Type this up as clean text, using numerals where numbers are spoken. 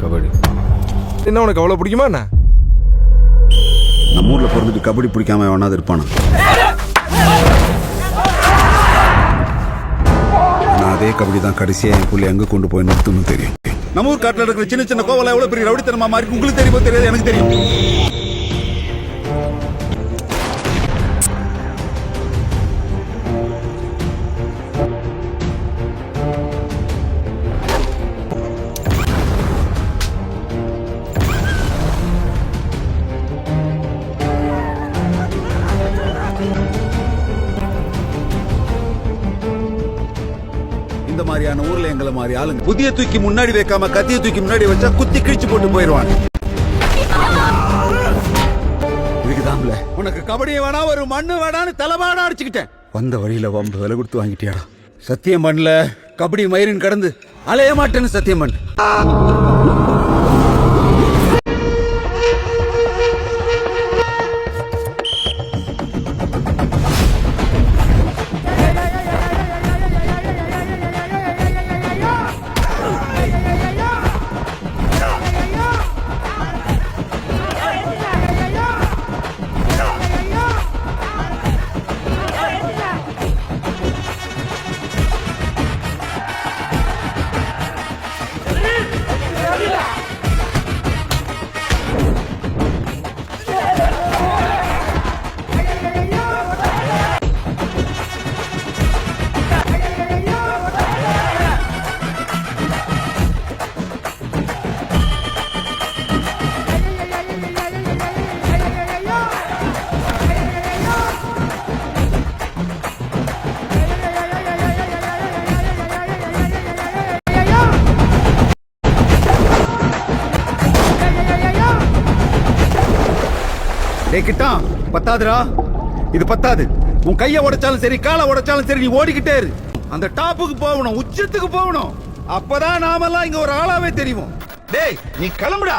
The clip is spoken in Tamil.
கபடி என்ன உனக்கு அவ்வளோ பிடிக்குமா என்ன? நம்ம ஊர்ல பிறந்துட்டு கபடி பிடிக்காம எவனாவது இருப்பானா? நான் அதே கபடி தான் கடைசியா என் புள்ளி எங்க கொண்டு போய் நிறுத்தணும்னு தெரியும். நம்ம ஊர் காட்டில் இருக்கிற சின்ன சின்ன கோவலா எவ்வளவு பெரிய ரவுடித்தனமா மாறி உங்களுக்கு தெரியுமோ தெரியாது, எனக்கு தெரியும். இந்த மாதிரியான ஊர்ல எங்களை மாதிரி ஆளுங்க புதிய தூக்கி முன்னாடி வைக்காம கத்திய தூக்கி முன்னாடி வச்சா குத்தி கிழிச்சு போட்டு போயிடுவாங்க. இதுக்குதான்ல உனக்கு கபடியை வேணா ஒரு மண்ணு வேணான்னு தலைமாடா அடிச்சுக்கிட்டேன். வந்த வழியில வம்பு விலை கொடுத்து வாங்கிட்டியாடா. சத்தியம் பண்ணல, கபடி மயிரின் கடந்து அலைய மாட்டேன்னு சத்தியம் பண்ணு. கிட்டான் பத்தாதுரா, இது பத்தாது. உன் கைய உடைச்சாலும் சரி, காலை உடைச்சாலும் சரி, நீ ஓடிக்கிட்டே இரு. அந்த டாப்புக்கு போகணும், உச்சத்துக்கு போகணும். அப்பதான் நாமெல்லாம் இங்க ஒரு ஆளாவே தெரியும். டேய் நீ கிளம்புடா.